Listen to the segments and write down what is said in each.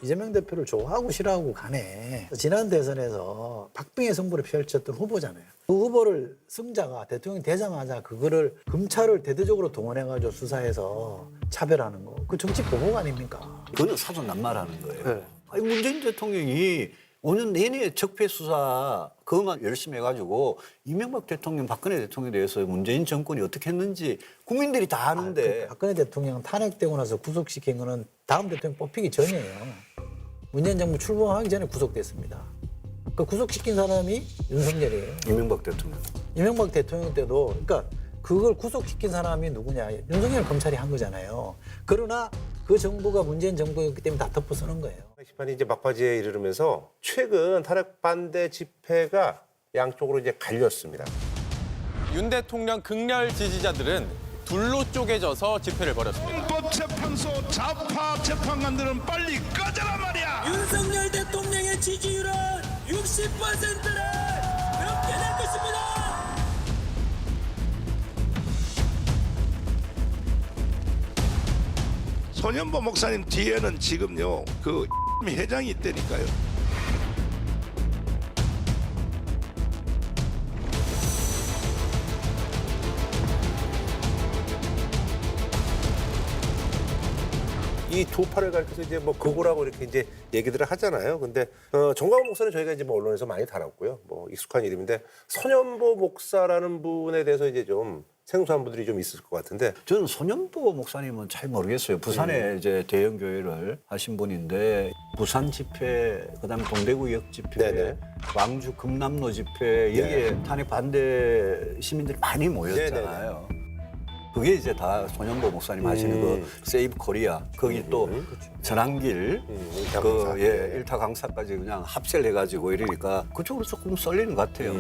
이재명 대표를 좋아하고 싫어하고 가네. 지난 대선에서 박빙의 승부를 펼쳤던 후보잖아요. 그 후보를 승자가 대통령이 되자마자 그거를 검찰을 대대적으로 동원해가지고 수사해서 차별하는 거. 그 정치 보복 아닙니까? 그거는 사전난말하는 거예요. 네. 아니, 문재인 대통령이 5년 내내 적폐 수사 그것만 열심히 해가지고 이명박 대통령, 박근혜 대통령에 대해서 문재인 정권이 어떻게 했는지 국민들이 다 아는데. 박근혜 대통령 탄핵되고 나서 구속시킨 거는 다음 대통령 뽑히기 전이에요. 문재인 정부 출범하기 전에 구속됐습니다. 그 구속시킨 사람이 윤석열이에요. 이명박 대통령. 이명박 대통령 때도 그러니까 그걸 구속시킨 사람이 누구냐. 윤석열 검찰이 한 거잖아요. 그러나 그 정부가 문재인 정부였기 때문에 다 덮어 쓰는 거예요. 시판이 이제 막바지에 이르면서 최근 탄핵 반대 집회가 양쪽으로 이제 갈렸습니다. 윤 대통령 극렬 지지자들은 둘로 쪼개져서 집회를 벌였습니다. 헌법재판소 좌파 재판관들은 빨리 꺼져라 말이야. 윤석열 대통령의 지지율은 60%를 넘게 될 것입니다. 손현보 목사님 뒤에는 지금요 그 회장이 있다니까요. 이 두 팔을 가리켜서 이제 뭐 극우라고 이렇게 이제 얘기들을 하잖아요. 근데 정광훈 목사는 저희가 이제 뭐 언론에서 많이 다뤘고요. 뭐 익숙한 이름인데 손현보 목사라는 분에 대해서 이제 좀 생소한 분들이 좀 있을 것 같은데 저는 손현보 목사님은 잘 모르겠어요. 부산에 이제 대형 교회를 하신 분인데 부산 집회, 그다음에 동대구역 집회, 네네. 광주 금남로 집회 여기에 탄핵 반대 시민들이 많이 모였잖아요. 그게 이제 다 손현보 목사님 하시는 그 세이브 코리아 거기 또 전환길 일타 강사. 일타 강사까지 그냥 합세를 해가지고 이러니까 그쪽으로 조금 쏠리는 것 같아요.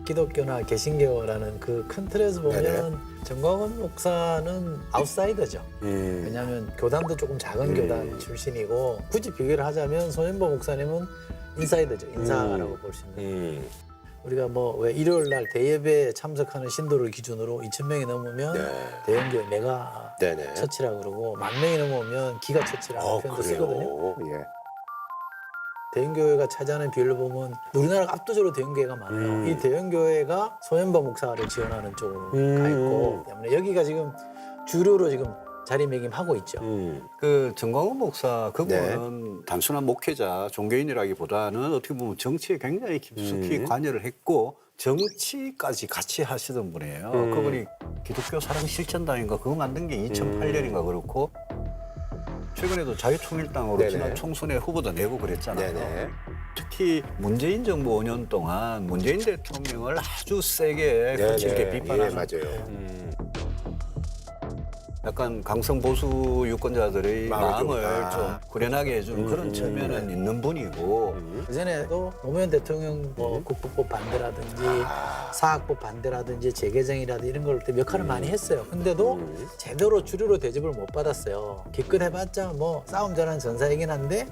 기독교나 개신교라는 그 큰 틀에서 보면 네네. 정광훈 목사는 아웃사이더죠. 왜냐하면 교단도 조금 작은 교단 출신이고 굳이 비교를 하자면 손현보 목사님은 인사이더죠. 인사라고 볼 수 있는. 우리가 뭐 왜 일요일 날 대예배에 참석하는 신도를 기준으로 2,000명이 넘으면 대형교회 메가 네네. 처치라고 그러고 10,000명이 넘으면 기가 처치라는 표현도 쓰거든요. 예. 대형교회가 차지하는 비율을 보면 우리나라가 압도적으로 대형교회가 많아요. 이 대형교회가 손현보 목사를 지원하는 쪽으로 가 있고 때문에 여기가 지금 주류로 지금 자리매김하고 있죠. 그 정광훈 목사 그분은 단순한 목회자, 종교인이라기보다는 어떻게 보면 정치에 굉장히 깊숙이 관여를 했고 정치까지 같이 하시던 분이에요. 그분이 기독교 사랑 실천단인가 그거 만든 게 2008년인가 그렇고 최근에도 자유통일당으로 네네. 지난 총선에 후보도 내고 그랬잖아요. 네네. 특히 문재인 정부 5년 동안 문재인 대통령을 아주 세게 거칠게 비판하는 예, 맞아요. 약간 강성 보수 유권자들의 마음을 마음을 좀, 좀 구련하게 해주는 그런 측면은 있는 분이고 그전에도 노무현 대통령 뭐 국부법 반대라든지 사학법 반대라든지 재개정이라든지 이런 걸 몇 역할을 많이 했어요. 근데도 제대로 주류로 대접을 못 받았어요. 기껏 해봤자 뭐 싸움 잘하는 전사이긴 한데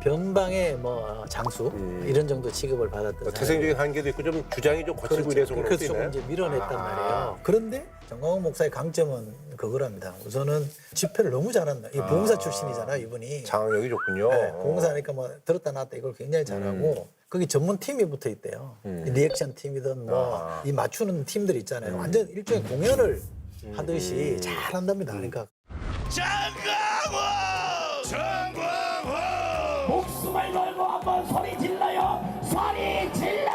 변방의 뭐 장수 이런 정도 취급을 받았던 태생적인 한계도 있고 좀 주장이 좀 거칠고 이래서 그런 그래서 것도 조금 있나요? 이제 밀어냈단 말이에요. 그런데 정광훈 목사의 강점은 그거랍니다. 우선은 집회를 너무 잘한다. 이 봉사 출신이잖아요, 이분이. 장악력이 좋군요. 네, 봉사니까 뭐 들었다 놨다 이걸 굉장히 잘하고 거기 전문 팀이 붙어 있대요. 리액션 팀이든 뭐 이 맞추는 팀들 있잖아요. 완전 일종의 공연을 하듯이 잘한답니다. 그러니까 목숨을 걸고 한번 소리 질러요. 소리 질러.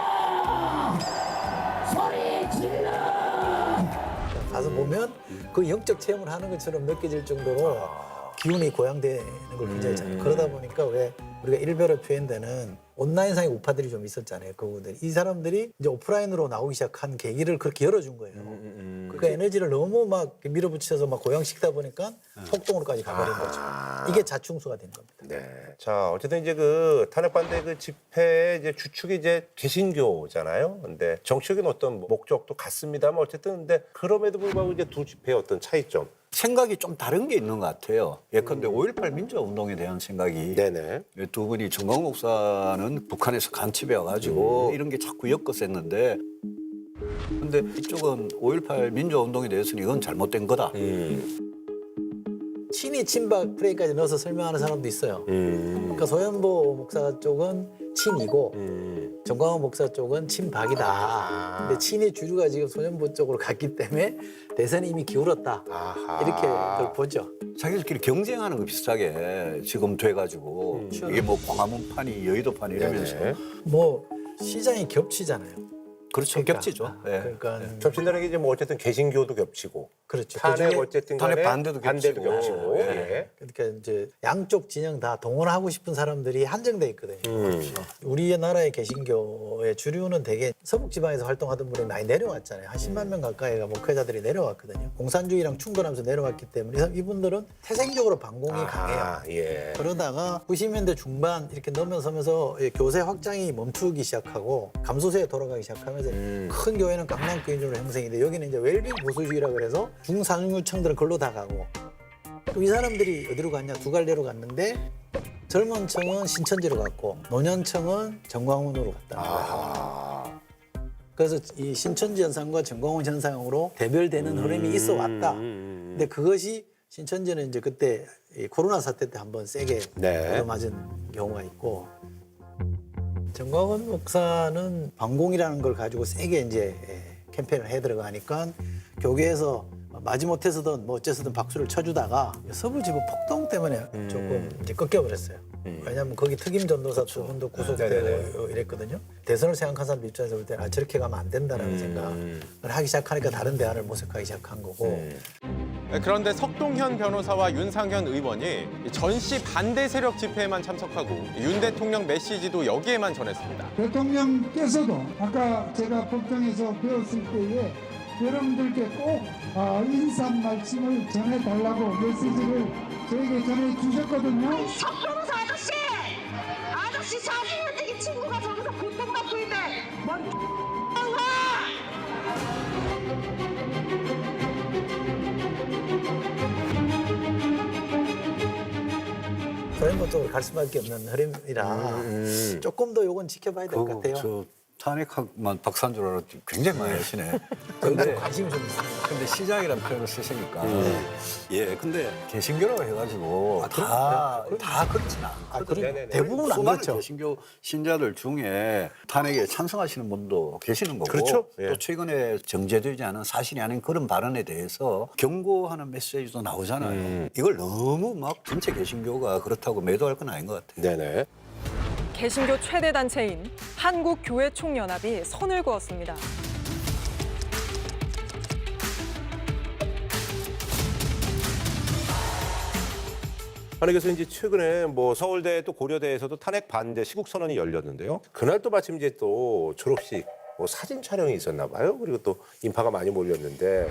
소리 질러. 가서 보면 그 영적 체험을 하는 것처럼 느껴질 정도로 기운이 고양되는 걸 굉장히 잘해요. 그러다 보니까 왜 우리가 일별로 표현되는 온라인상의 우파들이 좀 있었잖아요. 그분들. 이 사람들이 이제 오프라인으로 나오기 시작한 계기를 그렇게 열어준 거예요. 그러니까 에너지를 너무 막 밀어붙여서 막 고양시키다 보니까 폭동으로까지 가버린 거죠. 이게 자충수가 된 겁니다. 네. 자, 어쨌든 이제 그 탄핵 반대 그 집회의 이제 주축이 이제 개신교잖아요. 근데 정치적인 어떤 목적도 같습니다만 어쨌든 근데 그럼에도 불구하고 이제 두 집회의 어떤 차이점. 생각이 좀 다른 게 있는 것 같아요. 예컨대 5.18 민주화운동에 대한 생각이 네네. 두 분이 정광훈 목사는 북한에서 간첩해 와가지고 이런 게 자꾸 엮었었는데 근데 이쪽은 5.18 민주화운동에 대해서는 이건 잘못된 거다. 친이 특히 친박 프레임까지 넣어서 설명하는 사람도 있어요. 그러니까 소현보 목사 쪽은 친이고 정광훈 목사 쪽은 친박이다. 근데 친의 주류가 지금 소현보 쪽으로 갔기 때문에 대선이 이미 기울었다. 아하. 이렇게 그걸 보죠. 자기들끼리 경쟁하는 거 비슷하게 지금 돼가지고 이게 뭐 광화문판이 여의도판이 이러면서 네네. 뭐 시장이 겹치잖아요. 그렇죠. 겹치죠. 네. 그러니까 접신다는 게 이제 뭐 어쨌든 개신교도 겹치고 그렇죠. 탄핵 그중에 어쨌든 탄핵 간에 반대도 겹치고. 예. 그러니까 이제 양쪽 진영 다 동원하고 싶은 사람들이 한정돼 있거든요. 우리나라의 개신교의 주류는 대개 서북 지방에서 활동하던 분이 많이 내려왔잖아요. 한 10만 명 가까이가 목회자들이 내려왔거든요. 공산주의랑 충돌하면서 내려왔기 때문에 이분들은 태생적으로 반공이 강해요. 아, 예. 그러다가 90년대 중반 이렇게 넘어서면서 교세 확장이 멈추기 시작하고 감소세에 돌아가기 시작하면서 큰 교회는 강남교인으로 형성인데 여기는 이제 웰빙 보수주의라 그래서 중상류층들은 글로 다 가고 또 이 사람들이 어디로 갔냐 두 갈래로 갔는데 젊은 층은 신천지로 갔고 노년층은 정광훈으로 갔다. 아. 그래서 이 신천지 현상과 정광훈 현상으로 대별되는 흐름이 있어 왔다. 근데 그것이 신천지는 이제 그때 이 코로나 사태 때 한번 세게 네. 얻어맞은 경우가 있고 정광훈 목사는 반공이라는 걸 가지고 세게 이제 캠페인을 해 들어가니까 교계에서 마지못해서든 뭐 어째서든 박수를 쳐주다가 서부지부 폭동 때문에 조금 이제 꺾여버렸어요. 왜냐하면 거기 특임 전도사 두 분도 구속되고 이랬거든요. 대선을 생각한 사람 입장에서 볼 때는 저렇게 가면 안 된다라는 생각을 하기 시작하니까 다른 대안을 모색하기 시작한 거고. 네, 그런데 석동현 변호사와 윤상현 의원이 전시 반대 세력 집회에만 참석하고 윤 대통령 메시지도 여기에만 전했습니다. 대통령께서도 아까 제가 법정에서 배웠을 때에 여러분들께 꼭 인사 말씀을 전해달라고 메시지를 저에게 전해주셨거든요. 석 변호사 아저씨 40년 되기 친구가 저기서 고통받고 있는데 뭔 소연보 쪽으로 갈 수밖에 없는 흐름이라 조금 더 요건 지켜봐야 될 것 같아요. 저 탄핵만 박사인 줄 알았더니 굉장히 많이 하시네. 근데 관심이 좀 있습니다. 근데 시장이라는 표현을 쓰시니까 예, 근데 개신교라고 해가지고 다 그렇지는 않거든요. 네네네. 대부분 안 수많은 그렇죠. 개신교 신자들 중에 탄핵에 찬성하시는 분도 계시는 거고 그렇죠. 예. 또 최근에 정제되지 않은 사실이 아닌 그런 발언에 대해서 경고하는 메시지도 나오잖아요. 이걸 너무 막 전체 개신교가 그렇다고 매도할 건 아닌 것 같아요. 네네. 개신교 최대 단체인 한국교회총연합이 선을 그었습니다. 아니 그래서 이제 최근에 뭐 서울대 또 고려대에서도 탄핵 반대 시국 선언이 열렸는데요. 그날 또 마침 이제 또 졸업식 뭐 사진 촬영이 있었나 봐요. 그리고 또 인파가 많이 몰렸는데.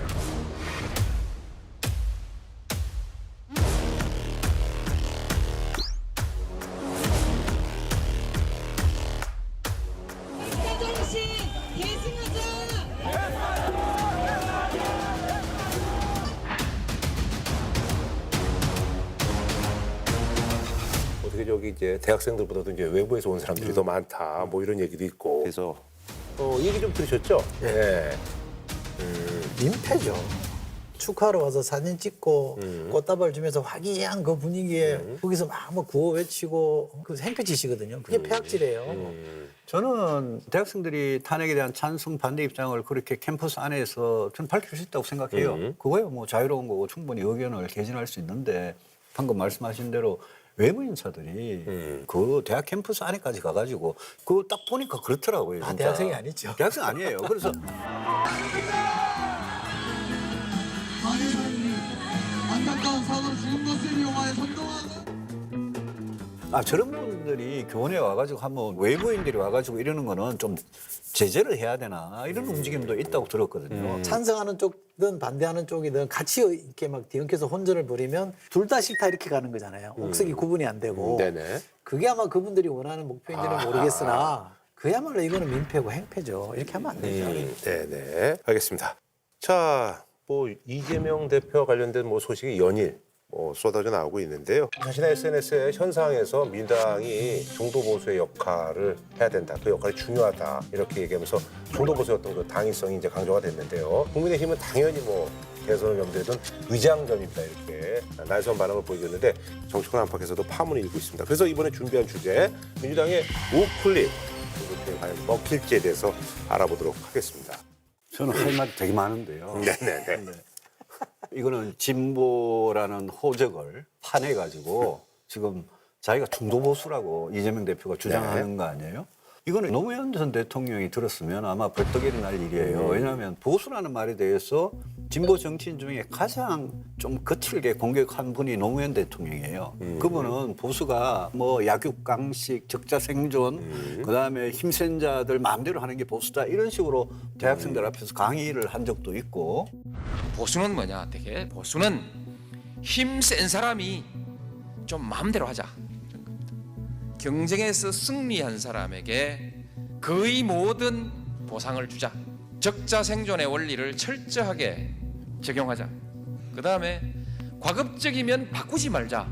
어떻게 저기 이제 대학생들보다도 이제 외부에서 온 사람들이 더 많다. 뭐 이런 얘기도 있고. 그래서 이 얘기 좀 들으셨죠? 네. 민폐죠. 축하하러 와서 사진 찍고 꽃다발 주면서 화기애애한 그 분위기에 거기서 막 뭐 구호 외치고 그 행패짓이거든요. 그게 폐악질이에요. 저는 대학생들이 탄핵에 대한 찬성 반대 입장을 그렇게 캠퍼스 안에서 저는 밝힐 수 있다고 생각해요. 그거야 뭐 자유로운 거고 충분히 의견을 개진할 수 있는데 방금 말씀하신 대로 외부 인사들이 그 대학 캠퍼스 안에까지 가가지고 그거 딱 보니까 그렇더라고요. 진짜. 대학생이 아니죠. 대학생 아니에요. 그래서 안타까운 사고로 죽은 것을 영화에 선동하고 저런 분들이 교원에 와가지고 한번 외부인들이 와가지고 이러는 거는 좀 제재를 해야 되나 이런 움직임도 있다고 들었거든요. 찬성하는 쪽든 반대하는 쪽이든 같이 이렇게 막 뒤엉켜서 혼전을 벌이면 둘 다 싫다 이렇게 가는 거잖아요. 옥석이 구분이 안 되고. 네네. 그게 아마 그분들이 원하는 목표인지는 모르겠으나 그야말로 이거는 민폐고 행패죠. 이렇게 하면 안 되죠. 네네. 알겠습니다. 자, 뭐 이재명 대표와 관련된 뭐 소식이 연일 쏟아져 나오고 있는데요. 자신의 SNS의 현상에서 민주당이 중도 보수의 역할을 해야 된다. 그 역할이 중요하다. 이렇게 얘기하면서 중도 보수의 어떤 그 당위성이 이제 강조가 됐는데요. 국민의힘은 당연히 대선을 염두에 둔 위장전입니다. 이렇게 날선 반응을 보이고 있는데 정치권 안팎에서도 파문이 일고 있습니다. 그래서 이번에 준비한 주제 민주당의 우클릭 이렇게 과연 먹힐지에 대해서 알아보도록 하겠습니다. 저는 할 말이 되게 많은데요. 네네네. 이거는 진보라는 호적을 파내가지고 지금 자기가 중도 보수라고 이재명 대표가 주장하는 거 아니에요? 이거는 노무현 전 대통령이 들었으면 아마 벌떡 일어날 일이에요. 왜냐하면 보수라는 말에 대해서 진보 정치인 중에 가장 좀 거칠게 공격한 분이 노무현 대통령이에요. 그분은 보수가 약육강식, 적자생존, 그다음에 힘센 자들 마음대로 하는 게 보수다 이런 식으로 대학생들 앞에서 강의를 한 적도 있고. 보수는 뭐냐? 되게 보수는 힘센 사람이 좀 마음대로 하자. 경쟁에서 승리한 사람에게 거의 모든 보상을 주자. 적자 생존의 원리를 철저하게 적용하자. 그다음에 과급적이면 바꾸지 말자.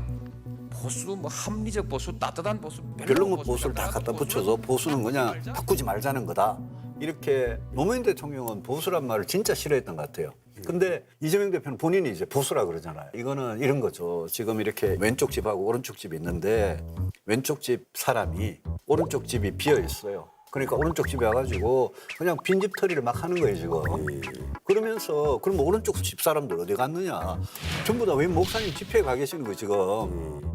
보수 합리적 보수, 따뜻한 보수, 별로 보수를 다 갖다 붙여서 보수는 그냥 바꾸지 말자는 거다. 이렇게 노무현 대통령은 보수란 말을 진짜 싫어했던 것 같아요. 근데 이재명 대표는 본인이 이제 보수라 그러잖아요. 이거는 이런 거죠. 지금 이렇게 왼쪽 집하고 오른쪽 집이 있는데 왼쪽 집 사람이 오른쪽 집이 비어 있어요. 그러니까 오른쪽 집에 와가지고 그냥 빈집 털이를 막 하는 거예요, 지금. 그러면서 그럼 오른쪽 집 사람들 어디 갔느냐. 전부 다 웬 목사님 집회에 가 계시는 거예요, 지금.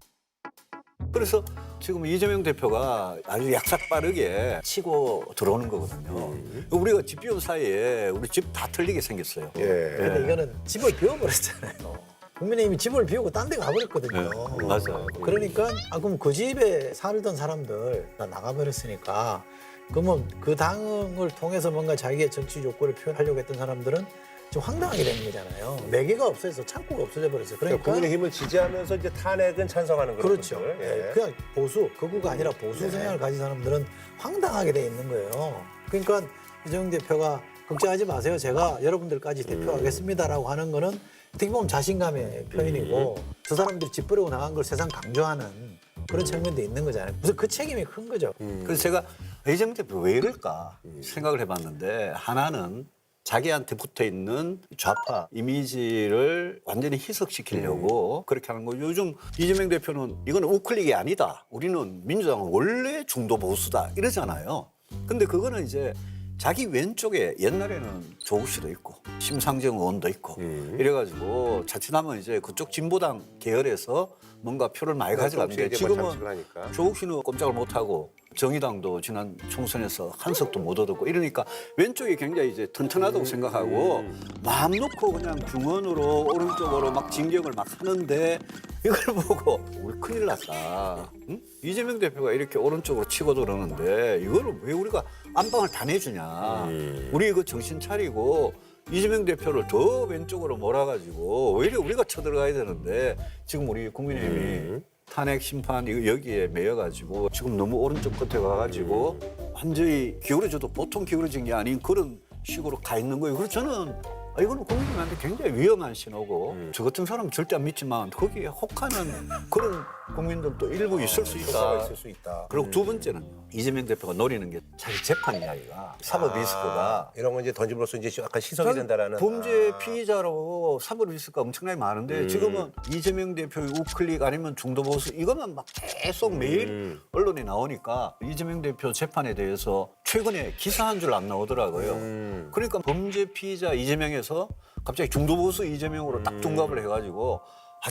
그래서 지금 이재명 대표가 아주 약삭 빠르게 치고 들어오는 거거든요. 우리가 집 비운 사이에 우리 집 다 털리게 생겼어요. 근데 이거는 집을 비워버렸잖아요. 국민의힘이 집을 비우고 딴 데 가버렸거든요. 맞아요. 그러니까 그럼 그 집에 살던 사람들 다 나가버렸으니까 그러면 그 당을 통해서 뭔가 자기의 정치 욕구를 표현하려고 했던 사람들은 좀 황당하게 되는 거잖아요. 매개가 없어져서 창구가 없어져 버렸어요. 그러니까 국민의힘을 지지하면서 이제 탄핵은 찬성하는 그런 그렇죠. 분들. 예. 그냥 보수, 극우가 아니라 보수 성향을 가진 사람들은 황당하게 돼 있는 거예요. 그러니까 이재명 대표가 걱정하지 마세요. 제가 여러분들까지 대표하겠습니다라고 하는 거는 어떻게 보면 자신감의 표현이고 저 사람들이 집 버리고 나간 걸 세상 강조하는 그런 측면도 있는 거잖아요. 그래서 그 책임이 큰 거죠. 그래서 제가 이재명 대표 왜 이럴까 생각을 해봤는데 하나는 자기한테 붙어 있는 좌파 이미지를 완전히 희석시키려고 그렇게 하는 거예요. 요즘 이재명 대표는 이거는 우클릭이 아니다. 우리는 민주당은 원래 중도 보수다 이러잖아요. 근데 그거는 이제 자기 왼쪽에 옛날에는 조국 씨도 있고 심상정 의원도 있고 이래가지고 자칫하면 이제 그쪽 진보당 계열에서 뭔가 표를 많이 가져갔는데 지금은 조국 씨는 꼼짝을 못하고 정의당도 지난 총선에서 한 석도 못 얻었고 이러니까 왼쪽이 굉장히 이제 튼튼하다고 생각하고 마음 놓고 그냥 중원으로 오른쪽으로 막 진격을 막 하는데 이걸 보고 우리 큰일 났다. 응? 이재명 대표가 이렇게 오른쪽으로 치고 들어오는데 이거를 왜 우리가 안방을 다 내주냐. 우리 이거 정신 차리고 이재명 대표를 더 왼쪽으로 몰아가지고 오히려 우리가 쳐들어가야 되는데 지금 우리 국민의힘이 탄핵 심판 여기에 매여가지고 지금 너무 오른쪽 끝에 가가지고 완전히 기울어져도 보통 기울어진 게 아닌 그런 식으로 가 있는 거예요. 그래서 저는 이거는 국민한테 굉장히 위험한 신호고 저 같은 사람은 절대 안 믿지만 거기에 혹하는 그런 국민들도 일부 있을 수 있다. 그리고 두 번째는 이재명 대표가 노리는 게 자기 재판 이야기가 사법 리스크가 이런 거 이제 던짐으로써 이제 약간 희석이 된다라는 범죄 피의자로 사법 리스크가 엄청나게 많은데 지금은 이재명 대표의 우클릭 아니면 중도 보수 이것만 막 계속 매일 언론에 나오니까 이재명 대표 재판에 대해서 최근에 기사 한 줄 안 나오더라고요. 그러니까 범죄 피의자 이재명에서 갑자기 중도 보수 이재명으로 딱 둔갑을 해가지고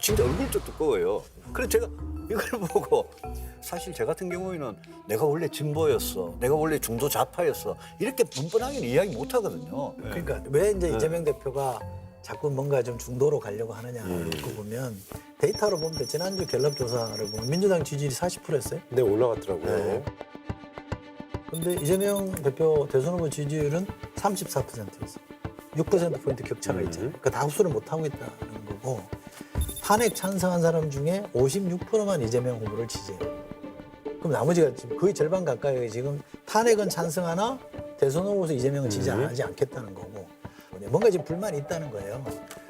진짜 얼굴도 두꺼워요. 그래서 제가 이걸 보고 사실 제 같은 경우에는 내가 원래 진보였어. 내가 원래 중도 좌파였어. 이렇게 뻔뻔하게는 이야기 못 하거든요. 그러니까 왜 이제 이재명 대표가 자꾸 뭔가 좀 중도로 가려고 하느냐 그 보면 데이터로 보면 지난주 갤럽 조사를 보면 민주당 지지율이 40%였어요. 네, 올라갔더라고요. 근데 이재명 대표 대선 후보 지지율은 34%였어요. 6%포인트 격차가 있잖아요. 그러니까 다 흡수를 못하고 있다는 거고 탄핵 찬성한 사람 중에 56%만 이재명 후보를 지지해요. 그럼 나머지가 지금 거의 절반 가까이 지금 탄핵은 찬성하나 대선 후보에서 이재명은 지지하지 않겠다는 거고 뭔가 지금 불만이 있다는 거예요.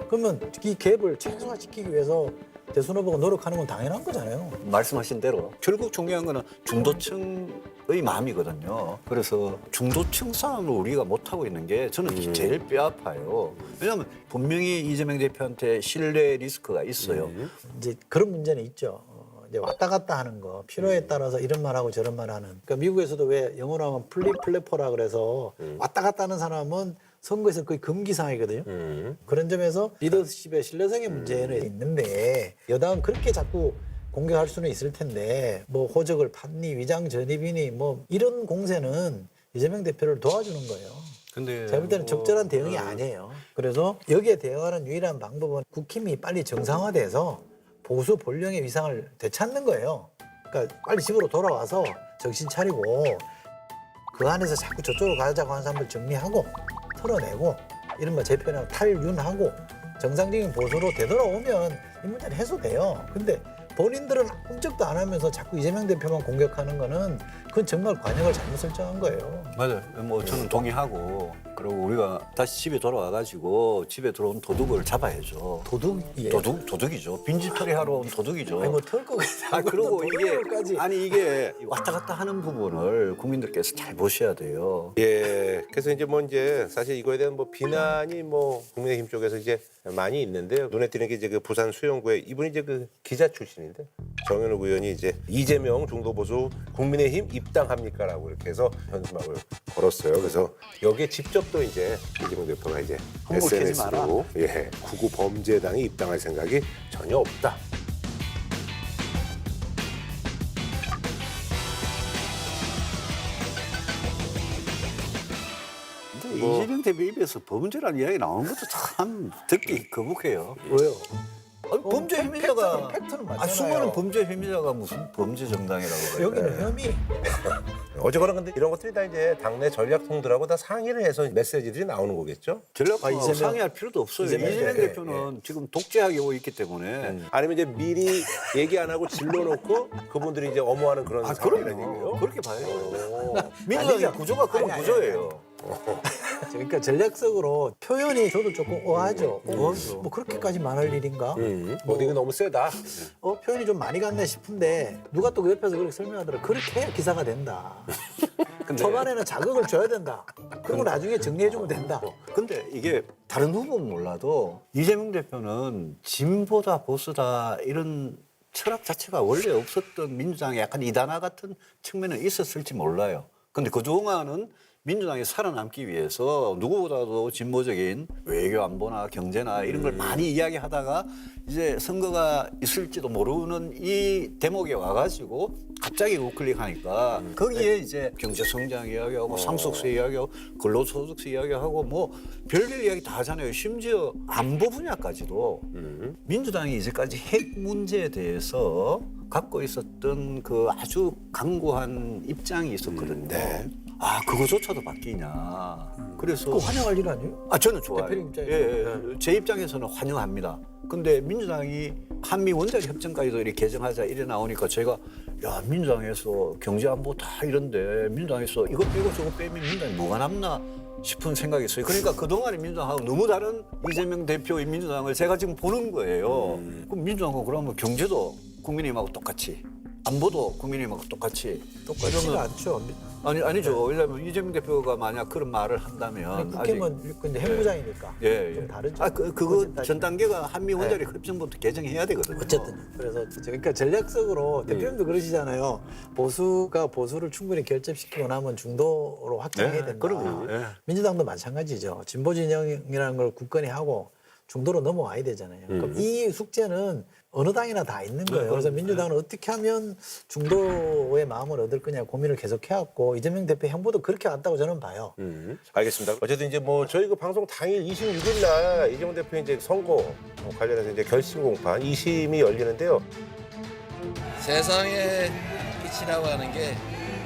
그러면 이 갭을 최소화시키기 위해서 대선 후보가 노력하는 건 당연한 거잖아요. 말씀하신 대로 결국 중요한 거는 중도층의 마음이거든요. 그래서 중도층 싸움을 우리가 못하고 있는 게 저는 제일 뼈아파요. 왜냐하면 분명히 이재명 대표한테 신뢰 리스크가 있어요. 이제 그런 문제는 있죠. 이제 왔다 갔다 하는 거 필요에 따라서 이런 말하고 저런 말하는. 그러니까 미국에서도 왜 영어로 하면 플래퍼라 그래서 왔다 갔다 하는 사람은 선거에서 거의 금기 사항이거든요. 그런 점에서 리더십의 신뢰성의 문제는 있는데 여당은 그렇게 자꾸 공격할 수는 있을 텐데 뭐 호적을 팠니 위장 전입이니 뭐 이런 공세는 이재명 대표를 도와주는 거예요. 근데 제가 볼 때는 적절한 대응이 아니에요. 그래서 여기에 대응하는 유일한 방법은 국힘이 빨리 정상화돼서 보수 본령의 위상을 되찾는 거예요. 그러니까 빨리 집으로 돌아와서 정신 차리고 그 안에서 자꾸 저쪽으로 가자고 하는 사람들 정리하고 털어내고 이른바 제 표현하면 탈윤하고 정상적인 보수로 되돌아오면 이 문제는 해소돼요. 근데 본인들은 꼼짝도 안 하면서 자꾸 이재명 대표만 공격하는 거는 그건 정말 관역을 잘못 설정한 거예요. 맞아요. 뭐 저는 동의하고 그리고 우리가 다시 집에 돌아와가지고 집에 들어온 도둑을 잡아야죠. 도둑이에요? 도둑이죠. 빈집털이 하러 온 도둑이죠. 아니 뭐털 거가 그리고 이게 왔다 갔다 하는 부분을 국민들께서 잘 보셔야 돼요. 예, 그래서 이제 사실 이거에 대한 뭐 비난이 뭐 국민의힘 쪽에서 이제 많이 있는데요. 눈에 띄는 게 이제 그 부산 수영구에 이분이 이제 그 기자 출신인데 정현욱 의원이 이제 이재명 중도보수 국민의힘 입당합니까라고 이렇게 해서 현수막을 걸었어요. 그래서 여기에 직접 또 이제 이재명 대표가 이제 홍보 캐지 SNS로 구구 범죄당에 입당할 생각이 전혀 없다. 이재명 대표 입에서 범죄라는 이야기 나오는 것도 참 듣기 거북해요. 왜요? 범죄 혐의자가 팩트는 맞잖아요. 수많은 범죄 혐의자가 무슨 범죄 정당이라고 그래요. 여기는 혐의. 어쨌거나 근데 이런 것들이 다 이제 당내 전략통들하고 다 상의를 해서 메시지들이 나오는 거겠죠? 전략하고 상의할 필요도 없어요. 이재명 대표는 지금 독재하게 오고 있기 때문에. 아니면 이제 미리 얘기 안 하고 질러놓고 그분들이 이제 엄호하는 그런 상황이라는 얘기예요? 그럼요. 그렇게 봐요. 아니죠. 민주당의 구조가 그런 아니, 구조예요. 그러니까 전략적으로 표현이 저도 조금 오하죠. 뭐 그렇게까지 많을 일인가? 뭐 이게 너무 세다. 표현이 좀 많이 갔네 싶은데 누가 또 그 옆에서 그렇게 설명하더라. 그렇게 해야 기사가 된다. 초반에는 자극을 줘야 된다. 그리고 나중에 정리해주면 된다. 근데 이게 다른 후보는 몰라도 이재명 대표는 진보다 보수다 이런 철학 자체가 원래 없었던 민주당의 약간 이단화 같은 측면은 있었을지 몰라요. 근데 그동안은 민주당이 살아남기 위해서 누구보다도 진보적인 외교 안보나 경제나 이런 걸 많이 이야기하다가 이제 선거가 있을지도 모르는 이 대목에 와가지고 갑자기 우클릭하니까 거기에 이제 경제 성장 이야기하고 상속세 이야기하고 근로소득세 이야기하고 뭐 별별 이야기 다 하잖아요. 심지어 안보 분야까지도 민주당이 이제까지 핵 문제에 대해서 갖고 있었던 그 아주 강고한 입장이 있었거든요. 그거조차도 바뀌냐. 그래서 그거 환영할 일 아니에요? 저는 좋아요. 대표님 입장에서. 제 입장에서는 환영합니다. 근데 민주당이 한미 원자력 협정까지도 이렇게 개정하자 이래 나오니까 제가 민주당에서 경제안보 다 이런데 민주당에서 이거 빼고 저거 빼면 민주당이 뭐가 남나 싶은 생각이 있어요. 그러니까 그동안의 민주당하고 너무 다른 이재명 대표의 민주당을 제가 지금 보는 거예요. 그럼 민주당하고 그러면 경제도 국민의힘하고 똑같이 안보도 국민의힘하고 똑같이 똑같지가 않죠. 아니죠. 왜냐하면 이재명 대표가 만약 그런 말을 한다면 국회의원 근데 핵무장이니까 좀 다르죠. 그거 전 단계가 한미 원자력 협정부터 개정해야 되거든요. 어쨌든 그래서 그러니까 전략적으로 대표님도 그러시잖아요. 보수가 보수를 충분히 결집시키고 나면 중도로 확장해야 된다. 그럼요. 민주당도 마찬가지죠. 진보 진영이라는 걸 굳건히 하고 중도로 넘어와야 되잖아요. 그럼 이 숙제는 어느 당이나 다 있는 거예요. 그래서 민주당은 어떻게 하면 중도의 마음을 얻을 거냐 고민을 계속 해왔고 이재명 대표 행보도 그렇게 왔다고 저는 봐요. 알겠습니다. 어쨌든 이제 뭐 저희 그 방송 당일 26일 날 이재명 대표 이제 선거 관련해서 이제 결심 공판 2심이 열리는데요. 세상에 빛이라고 하는 게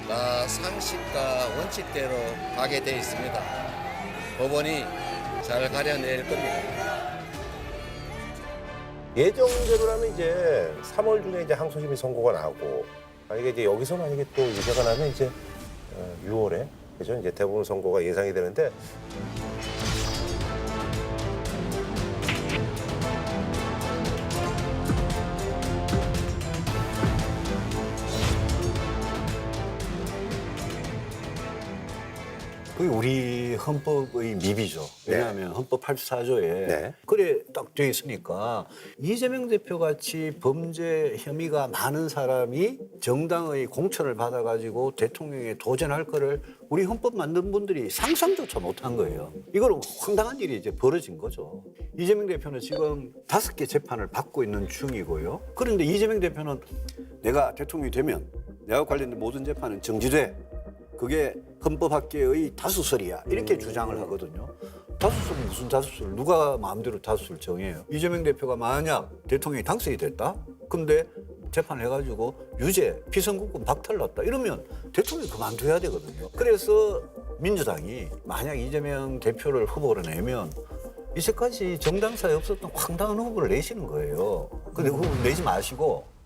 다 상식과 원칙대로 가게 돼 있습니다. 법원이 잘 가려낼 겁니다. 예정대로라면 이제 3월 중에 이제 항소심의 선고가 나고 만약에 이제 여기서 만약에 또 유죄가 나면 이제 6월에 그죠? 이제 대법원 선고가 예상이 되는데 그게 우리 헌법의 미비죠. 왜냐하면 헌법 84조에 네. 그래 딱 돼 있으니까 이재명 대표 같이 범죄 혐의가 많은 사람이 정당의 공천을 받아가지고 대통령에 도전할 거를 우리 헌법 만든 분들이 상상조차 못한 거예요. 이거는 황당한 일이 이제 벌어진 거죠. 이재명 대표는 지금 5개 재판을 받고 있는 중이고요. 그런데 이재명 대표는 내가 대통령이 되면 내가 관련된 모든 재판은 정지돼. 그게 헌법학계의 다수설이야. 이렇게 주장을 하거든요. 다수설은 무슨 다수설? 누가 마음대로 다수설 정해요? 이재명 대표가 만약 대통령이 당선이 됐다? 근데 재판을 해가지고 유죄, 피선거권 박탈났다. 이러면 대통령이 그만둬야 되거든요. 그래서 민주당이 만약 이재명 대표를 후보로 내면 이제까지 정당사에 없었던 황당한 후보를 내시는 거예요. 근데 후보 내지 마시고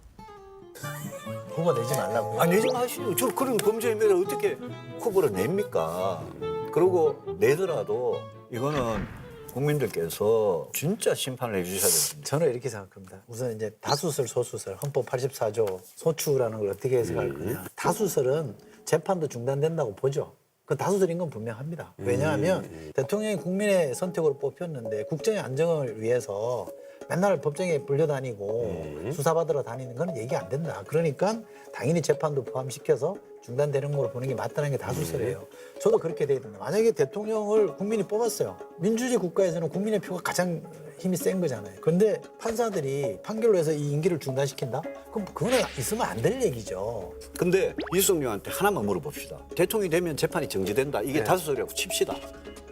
후보 내지 말라고요. 아, 내지 마시오. 저 그런 범죄 혐의를 어떻게 후보를 냅니까? 그러고 내더라도 이거는 국민들께서 진짜 심판을 해주셔야 됩니다. 저는 이렇게 생각합니다. 우선 이제 다수설, 소수설, 헌법 84조 소추라는 걸 어떻게 해석할 거냐. 다수설은 재판도 중단된다고 보죠. 그 다수설인 건 분명합니다. 왜냐하면 대통령이 국민의 선택으로 뽑혔는데 국정의 안정을 위해서 맨날 법정에 불려다니고 수사받으러 다니는 건 얘기 안 된다. 그러니까 당연히 재판도 포함시켜서 중단되는 걸로 보는 게 맞다는 게 다수설이에요. 저도 그렇게 돼야 된다. 만약에 대통령을 국민이 뽑았어요. 민주주의 국가에서는 국민의 표가 가장 힘이 센 거잖아요. 그런데 판사들이 판결로 해서 이 임기를 중단시킨다? 그럼 그거는 있으면 안 될 얘기죠. 근데 이수석님한테 하나만 물어봅시다. 대통령이 되면 재판이 정지된다. 이게 다수설이라고 칩시다.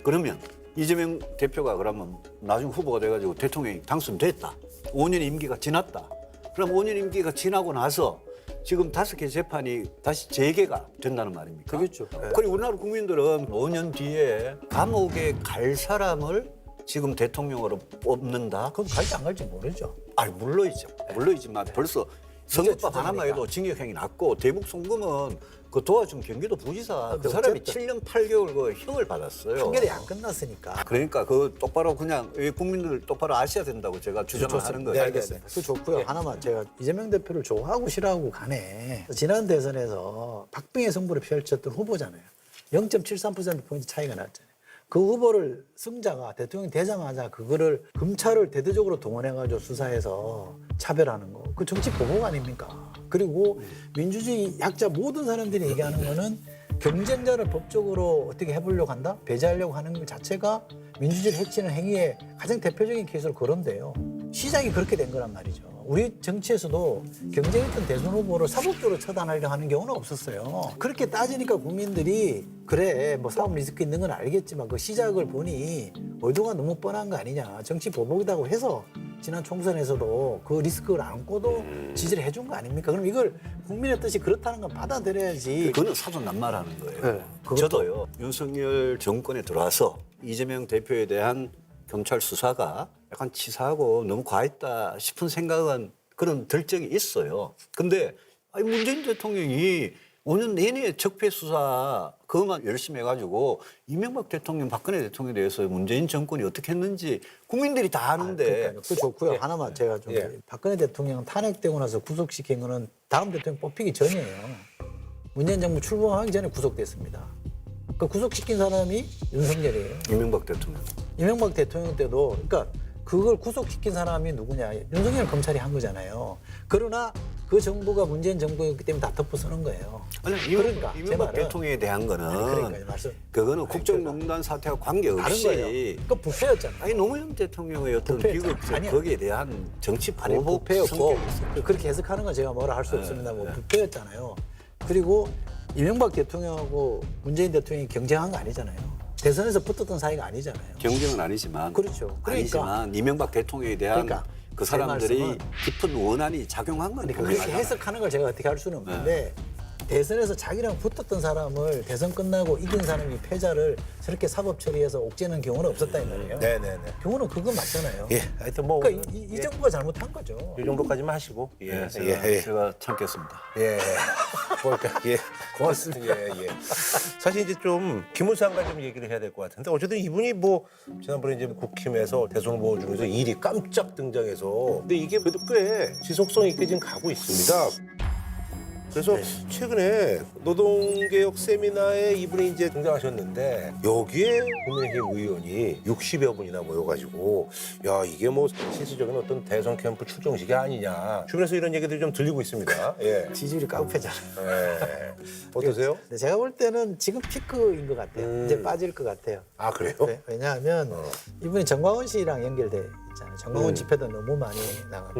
그러면 이재명 대표가 그러면 나중 후보가 돼가지고 대통령이 당선됐다. 5년 임기가 지났다. 그럼 5년 임기가 지나고 나서 지금 5개 재판이 다시 재개가 된다는 말입니까? 그렇죠. 그리고 우리나라 국민들은 5년 뒤에 감옥에 갈 사람을 지금 대통령으로 뽑는다? 그럼 갈지 안 갈지 모르죠. 아니 물론이죠. 물론이지만 벌써 선거법 하나만 해도 징역형이 났고 대북 송금은 그 도와준 경기도 부지사 그 사람이 7년 8개월 그 형을 받았어요. 판결이 안 끝났으니까. 그러니까 그 똑바로 그냥 국민들 똑바로 아셔야 된다고 제가 주장을 하는 거예요. 네, 알겠습니다. 그 좋고요. 하나만 제가 이재명 대표를 좋아하고 싫어하고 가네. 지난 대선에서 박빙의 승부를 펼쳤던 후보잖아요. 0.73%포인트 차이가 났잖아요. 그 후보를 승자가 대통령이 되자마자 그거를 검찰을 대대적으로 동원해가지고 수사해서 차별하는 거. 그 정치 보복 아닙니까? 그리고 민주주의 약자 모든 사람들이 얘기하는 거는 경쟁자를 법적으로 어떻게 해보려고 한다? 배제하려고 하는 것 자체가 민주주의를 해치는 행위의 가장 대표적인 케이스로 그런데요. 시작이 그렇게 된 거란 말이죠. 우리 정치에서도 경쟁했던 대선 후보를 사법적으로 처단하려 하는 경우는 없었어요. 그렇게 따지니까 국민들이 그래 뭐 사법 리스크 있는 건 알겠지만 그 시작을 보니 의도가 너무 뻔한 거 아니냐. 정치 보복이라고 해서 지난 총선에서도 그 리스크를 안고도 지지를 해준 거 아닙니까? 그럼 이걸 국민의 뜻이 그렇다는 건 받아들여야지. 그거는 사전난말하는 거예요. 네, 저도요. 윤석열 정권에 들어와서 이재명 대표에 대한 경찰 수사가 약간 치사하고 너무 과했다 싶은 생각은 그런 들 적이 있어요. 근데 문재인 대통령이 5년 내내 적폐 수사 그것만 열심히 해가지고 이명박 대통령, 박근혜 대통령에 대해서 문재인 정권이 어떻게 했는지 국민들이 다 아는데. 그 좋고요. 하나만 제가 좀 박근혜 대통령 탄핵되고 나서 구속시킨 거는 다음 대통령 뽑히기 전이에요. 문재인 정부 출범하기 전에 구속됐습니다. 그 구속시킨 사람이 윤석열이에요. 이명박 대통령. 이명박 대통령 때도 그러니까 그걸 구속시킨 사람이 누구냐. 윤석열 검찰이 한 거잖아요. 그러나 그 정부가 문재인 정부였기 때문에 다 덮어서는 거예요. 아니, 그러니까 이명박 대통령에 대한 거는 그거는 국정농단 사태와 관계없이 다른 거예요. 그 부패였잖아요. 아니 노무현 대통령의 어떤 비극적 거기에 대한 정치 보복 부패였고 그렇게 해석하는 건 제가 뭐라 할 수 없습니다. 뭐 부패였잖아요. 그리고 이명박 대통령하고 문재인 대통령이 경쟁한 거 아니잖아요. 대선에서 붙었던 사이가 아니잖아요. 경쟁은 아니지만 그렇죠. 아니지만 이명박 대통령에 대한 그 사람들이 깊은 원한이 작용한 거니까. 그렇게 해석하는 걸 제가 어떻게 할 수는 없는데 대선에서 자기랑 붙었던 사람을 대선 끝나고 이긴 사람이 패자를 저렇게 사법 처리해서 옥죄는 경우는 없었다 이 말이에요. 네네네. 경우는 그건 맞잖아요. 예, 하여튼 뭐 그러니까 이 정부가 잘못한 거죠. 이 정도까지만 하시고 제가 참겠습니다. 예. 그러니까 고맙습니다. 예. 사실 이제 좀 김우상과 좀 얘기를 해야 될 것 같은데 어쨌든 이분이 뭐 지난번에 이제 국힘에서 대선 후보 중에서 1위 깜짝 등장해서 근데 이게 그래도 꽤 지속성 있게 지금 가고 있습니다. 그래서 네. 최근에 노동개혁 세미나에 이분이 이제 등장하셨는데 여기에 국민의힘 의원이 60여 분이나 모여가지고 야 이게 뭐 실질적인 어떤 대선 캠프 출정식이 아니냐 주변에서 이런 얘기들이 좀 들리고 있습니다. 예. 지지율이 깡패잖아요. 예. 어떠세요? 근데 제가 볼 때는 지금 피크인 것 같아요. 이제 빠질 것 같아요. 아 그래요? 네, 왜냐하면 이분이 정광훈 씨랑 연결돼 있잖아요. 정광훈 집회도 너무 많이 나가고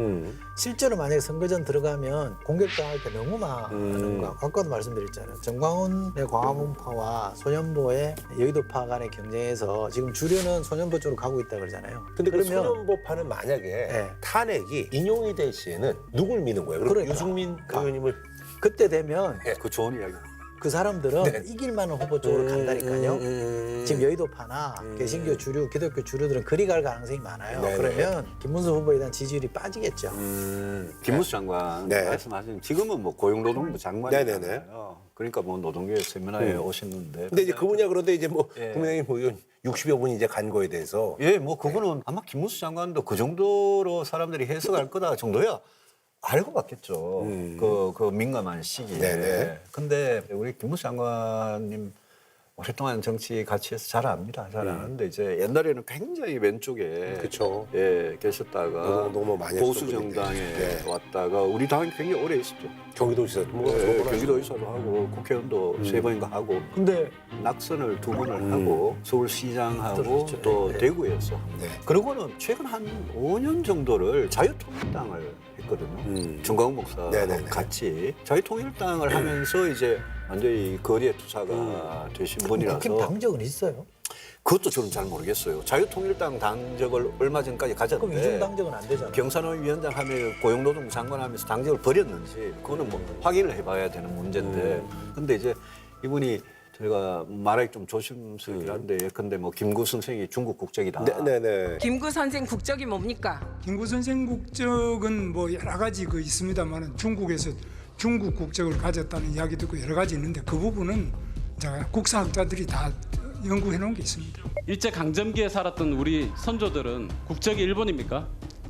실제로 만약에 선거 전 들어가면 공격당할 때 너무 많은 거 아까도 말씀드렸잖아요. 정광훈의 광화문파와 소년보의 여의도파 간의 경쟁에서 지금 주류는 소년보 쪽으로 가고 있다 그러잖아요. 근데 그 그러면 소년보파는 만약에 네. 탄핵이 인용이 될 시에는 누굴 미는 거예요? 그럼 그러니까. 유승민 의원님을 그때 되면 그 좋은 이야기. 그 사람들은 네. 이길 만한 후보 쪽으로 간다니까요. 지금 여의도파나 개신교 주류, 기독교 주류들은 그리 갈 가능성이 많아요. 네네. 그러면 김문수 후보에 대한 지지율이 빠지겠죠. 김무수 장관 네. 말씀하신 지금은 뭐 고용노동부 장관이잖아요. 네네네. 그러니까 뭐 노동개혁 세미나에 오셨는데. 근데 이제 그분이야 그런데 이제 뭐 예. 국민의힘 의원 60여 분이 이제 간 거에 대해서 예, 뭐 그거는 아마 김무수 장관도 그 정도로 사람들이 해석할 거다 정도야 알고 봤겠죠. 그 민감한 시기에. 네네. 근데 우리 김무수 장관님 오랫동안 정치 같이 해서 잘 압니다. 잘 아는데 이제 옛날에는 굉장히 왼쪽에 그쵸. 예, 계셨다가 너무 많이 보수 했었거든요. 정당에 네. 왔다가 우리 당이 굉장히 오래 있었죠. 경기도지사 예, 경기도지사도 하고 국회의원도 3번인가 하고 근데 낙선을 2번을 하고 서울시장하고 그렇죠. 또 네. 대구에서 네. 그러고는 최근 한 5년 정도를 자유통일당을 했거든요. 정광훈 목사하고 네네네. 같이 자유통일당을 하면서 이제 완전히 거리의 투사가 되신 분이라서 국힘 당적은 있어요? 그것도 저는 잘 모르겠어요. 자유통일당 당적을 얼마 전까지 그럼 이중 가졌는데 당적은 안 되잖아요. 경산호 위원장 하면 고용노동부 장관 하면서 당적을 버렸는지 그거는 뭐 확인을 해봐야 되는 문제인데 근데 이제 이분이 저희가 말하기 좀 조심스럽긴 한데 예컨대 뭐 김구 선생이 중국 국적이다. 네네. 김구 선생 국적이 뭡니까? 김구 선생 국적은 뭐 여러 가지 그 있습니다만은 중국에서 중국 국적을 가졌다는 이야기도 있고 여러 가지 있는데 그 부분은 제가 국사학자들이 다 연구해 놓은 게 있습니다. 일제 강점기에 살았던 우리 선조들은 국적이 일본입니까?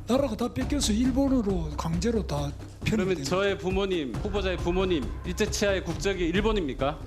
나라가 다 뺏겨서 일본으로 강제로 다 그러면 저의 부모님, 후보자의 부모님 일제 치하의 국적이 일본입니까?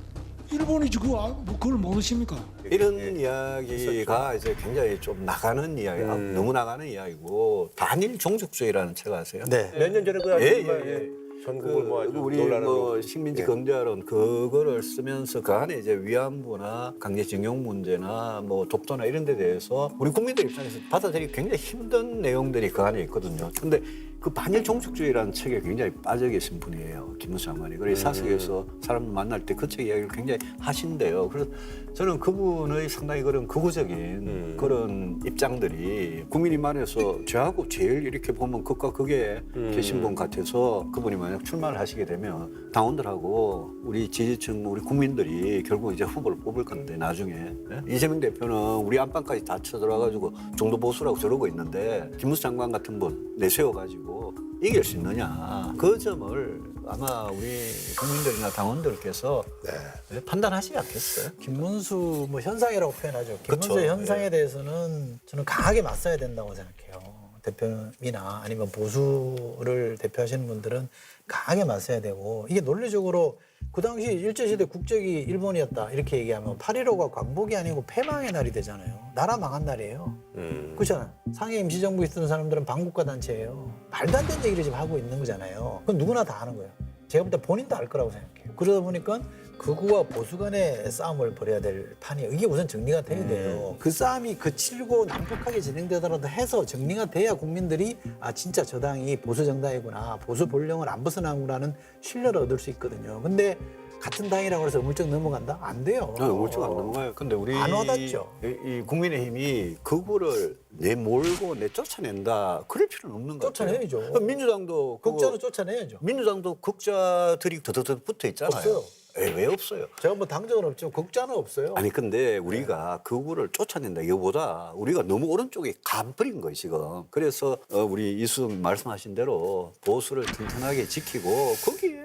일본이지 그걸 모르십니까? 이런 이야기가 이제 굉장히 좀 나가는 이야기, 너무 나가는 이야기고 단일 종족주의라는 책 아세요? 네. 몇 년 전에 그 아주 예, 정말 예. 전국을 뭐 아주 우리 논란으로 뭐 식민지 예. 경제론 그거를 쓰면서 그 안에 이제 위안부나 강제징용 문제나 뭐 독도나 이런 데 대해서 우리 국민들 입장에서 받아들이기 굉장히 힘든 내용들이 그 안에 있거든요. 근데 그 반일 종족주의라는 책에 굉장히 빠져 계신 분이에요. 김무수 장관이. 그래서 사석에서 사람 만날 때 그 책 이야기를 굉장히 하신대요. 그래서 저는 그분의 상당히 그런 극우적인 그런 입장들이 국민님 안에서 저하고 제일 이렇게 보면 극과 극에 계신 분 같아서 그분이 만약 출마를 하시게 되면 당원들하고 우리 지지층 우리 국민들이 결국 이제 후보를 뽑을 건데 나중에 예? 이재명 대표는 우리 안방까지 다 쳐들어가지고 중도 보수라고 저러고 있는데 김무수 장관 같은 분 내세워가지고 이길 수 있느냐 그 점을 아마 우리 국민들이나 당원들께서 네, 판단하시지 않겠어요? 김문수 뭐 현상이라고 표현하죠. 김문수 그쵸. 현상에 대해서는 저는 강하게 맞서야 된다고 생각해요. 대표이나 아니면 보수를 대표하시는 분들은 강하게 맞서야 되고 이게 논리적으로 그 당시 일제시대 국적이 일본이었다 이렇게 얘기하면 8.15가 광복이 아니고 패망의 날이 되잖아요. 나라 망한 날이에요. 그렇잖아요. 상해 임시정부에 있던 사람들은 반국가 단체예요. 말도 안 되는 얘기를 지금 하고 있는 거잖아요. 그건 누구나 다 아는 거예요. 제가 볼 때 본인도 알 거라고 생각해요. 그러다 보니까 극우와 보수 간의 싸움을 벌여야 될 판이에요. 이게 우선 정리가 돼야 돼요. 그 싸움이 그칠고 난폭하게 진행되더라도 해서 정리가 돼야 국민들이 아 진짜 저 당이 보수 정당이구나. 보수 본령을 안 벗어나구나는 신뢰를 얻을 수 있거든요. 근데 같은 당이라고 해서 우물쩍 넘어간다? 안 돼요. 우물쩍 안 넘어가요. 근데 우리 안 와닿죠. 이 국민의힘이 극우를 내몰고 내쫓아낸다. 그럴 필요는 없는 것 같아요. 쫓아내야죠. 그럼 민주당도 극자는 쫓아내야죠. 민주당도 극자들이 더더더 붙어 있잖아요. 없어요. 왜 없어요? 제가 뭐 당적은 없지만 극자는 없어요. 아니 근데 우리가 극우를 쫓아낸다 이거보다 우리가 너무 오른쪽에 가버린 거예요 지금. 그래서 우리 이수정 말씀하신 대로 보수를 튼튼하게 지키고 거기에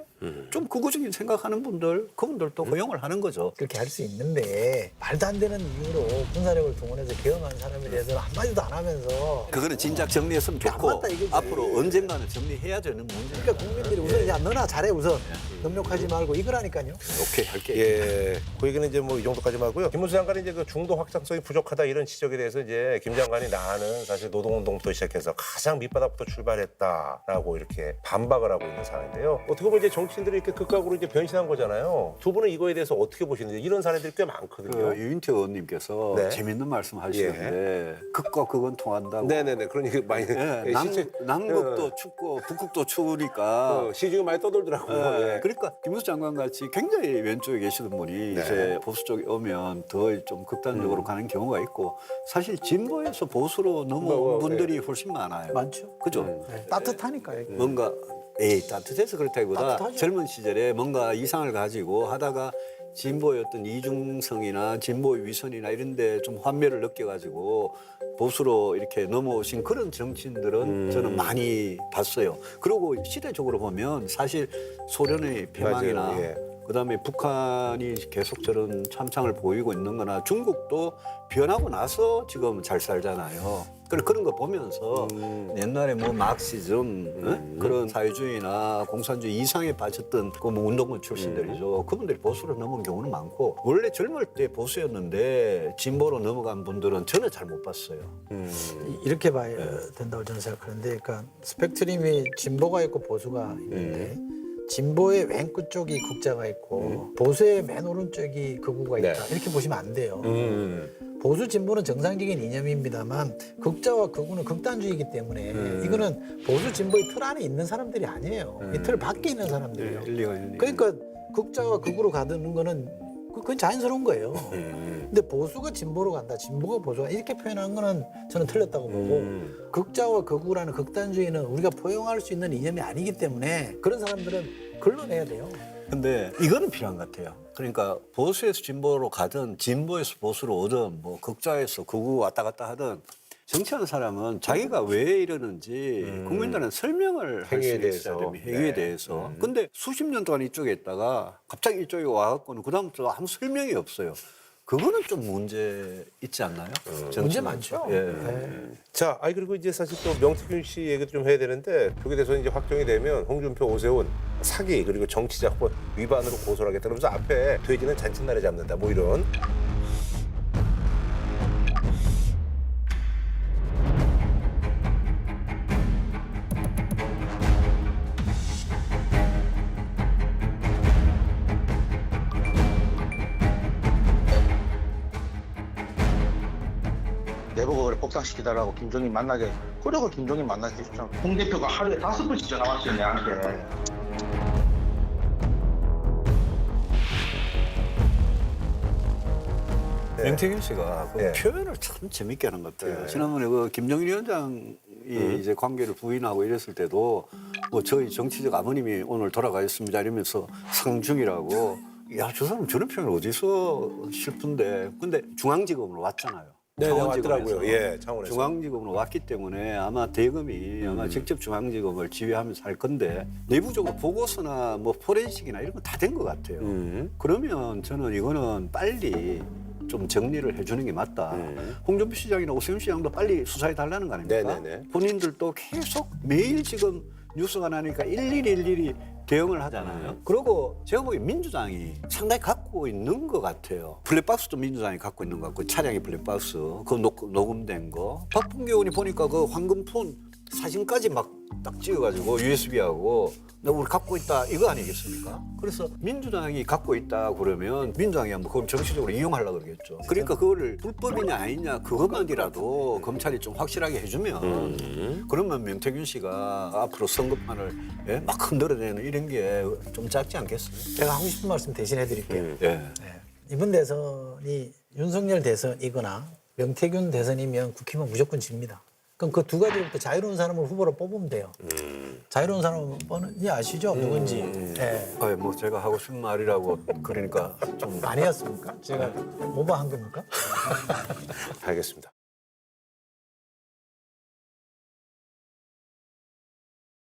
좀 극우적인 생각하는 분들 그분들도 허용을 하는 거죠. 그렇게 할 수 있는데 말도 안 되는 이유로 군사력을 동원해서 개헌한 사람에 대해서는 한마디도 안 하면서 그거는 진작 정리했으면 좋고 맞다, 이거지. 앞으로 언젠가는 정리해야 되는 문제니까. 그러니까 국민들이 우선 야 너나 잘해 우선 능력하지 말고 이거라니까요. 오케이 할게. 예, 그 얘기는 이제 뭐 이 정도까지 하고요. 김문수 장관이 이제 그 중도 확장성이 부족하다 이런 지적에 대해서 이제 김 장관이 나는 사실 노동운동부터 시작해서 가장 밑바닥부터 출발했다라고 이렇게 반박을 하고 있는 상황인데요. 어떻게 보면 이제 정치인들이 이렇게 극각으로 이제 변신한 거잖아요. 두 분은 이거에 대해서 어떻게 보시는지 이런 사례들이 꽤 많거든요. 유인태 의원님께서 네. 재밌는 말씀 하시는데 극과 극은 통한다고. 네네네. 그런 얘기 많이. 예, 남극도 춥고 북극도 추우니까 시중에 많이 떠돌더라고요. 예. 그러니까 김문수 장관 같이 굉장히 왼쪽에 계시던 분이 이제 보수 쪽에 오면 더 좀 극단적으로 가는 경우가 있고 사실 진보에서 보수로 넘어온 분들이 훨씬 많아요. 많죠. 그죠? 따뜻하니까요. 뭔가 따뜻해서 그렇다기보다 따뜻하죠. 젊은 시절에 뭔가 이상을 가지고 하다가 진보의 어떤 이중성이나 진보의 위선이나 이런 데 좀 환멸을 느껴가지고 보수로 이렇게 넘어오신 그런 정치인들은 저는 많이 봤어요. 그리고 시대적으로 보면 사실 소련의 폐망이나 맞아요. 예. 그다음에 북한이 계속 저런 참상을 보이고 있는 거나 중국도 변하고 나서 지금 잘 살잖아요. 그런 거 보면서 옛날에 뭐 막시즘 그런 사회주의나 공산주의 이상에 빠졌던 그 뭐 운동권 출신들이죠. 그분들이 보수로 넘어온 경우는 많고 원래 젊을 때 보수였는데 진보로 넘어간 분들은 저는 잘 못 봤어요. 이렇게 봐야 된다고 저는 생각하는데, 그러니까 스펙트럼이 진보가 있고 보수가 있는데 진보의 왼끝 쪽이 국자가 있고 보수의 맨 오른쪽이 극우가 있다. 네. 이렇게 보시면 안 돼요. 보수 진보는 정상적인 이념입니다만 극자와 극우는 극단주의이기 때문에 이거는 보수 진보의 틀 안에 있는 사람들이 아니에요. 이 틀 밖에 있는 사람들이에요. 일리가 있는 그러니까 극자와 극우로 가는 거는 그건 자연스러운 거예요. 근데 보수가 진보로 간다, 진보가 보수가 이렇게 표현하는 거는 저는 틀렸다고 보고 극자와 극우라는 극단주의는 우리가 포용할 수 있는 이념이 아니기 때문에 그런 사람들은 걸러내야 돼요. 근데 이거는 필요한 것 같아요. 그러니까 보수에서 진보로 가든 진보에서 보수로 오든 뭐 극자에서 극우 왔다 갔다 하든 정치하는 사람은 자기가 왜 이러는지 국민들한테 설명을 할 수 행위에 있어야 대해서. 됩니다. 행위에 네. 대해서. 근데 수십 년 동안 이쪽에 있다가 갑자기 이쪽에 와갖고는 그다음부터 아무 설명이 없어요. 그거는 좀 문제 있지 않나요? 문제 많죠. 예. 자, 그리고 이제 사실 또 명태균 씨 얘기도 좀 해야 되는데 저게 돼서 이제 확정이 되면 홍준표, 오세훈 사기 그리고 정치자금 위반으로 고소를 하겠다. 그러면서 앞에 돼지는 잔칫날에 잡는다. 뭐 이런. 내보고 그래 복상시키달라고 김종인 만나게 그러고 김종인 만나게 해줬잖아. 홍 대표가 하루에 5번씩 전화 왔어요 내한테. 명태균 씨가 그 예. 표현을 참 재밌게 하는 것 같아요. 예. 지난번에 그 김정일 위원장이 이제 관계를 부인하고 이랬을 때도 뭐 저희 정치적 아버님이 오늘 돌아가셨습니다 이러면서 상중이라고 야, 저 사람 저런 표현을 어디서 싶은데 근데 중앙지검으로 왔잖아요. 네, 창원지검에서. 왔더라고요. 예, 창원에서. 중앙지검으로 왔기 때문에 아마 대검이 아마 직접 중앙지검을 지휘하면서 할 건데 내부적으로 보고서나 뭐 포렌식이나 이런 건 다 된 것 같아요. 그러면 저는 이거는 빨리 좀 정리를 해주는 게 맞다. 홍준표 시장이나 오세훈 시장도 빨리 수사해 달라는 거 아닙니까? 네네네. 본인들도 계속 매일 지금 뉴스가 나니까 일일이 대응을 하잖아요. 그리고 제가 보기엔 민주당이 상당히 갖고 있는 것 같아요. 블랙박스도 민주당이 갖고 있는 것 같고 차량이 블랙박스, 그 녹음된 거. 박봉계 의원이 보니까 그 황금폰 사진까지 막 딱 찍어가지고 USB하고 나 우리 갖고 있다 이거 아니겠습니까? 그래서 민주당이 갖고 있다 그러면 민주당이 뭐 그걸 정치적으로 이용하려고 그러겠죠. 그러니까 그거를 불법이냐 아니냐 그것만이라도 검찰이 좀 확실하게 해주면 그러면 명태균 씨가 앞으로 선거판을 막 흔들어내는 이런 게 좀 작지 않겠습니까? 제가 하고 싶은 말씀 대신 해드릴게요. 예. 이번 대선이 윤석열 대선이거나 명태균 대선이면 국힘은 무조건 집니다. 그럼 그 두 가지부터 자유로운 사람을 후보로 뽑으면 돼요. 자유로운 사람은 아시죠? 누군지. 예. 뭐 제가 하고 싶은 말이라고 그러니까 좀 아니었습니까? 제가 오버한 겁니까? 알겠습니다.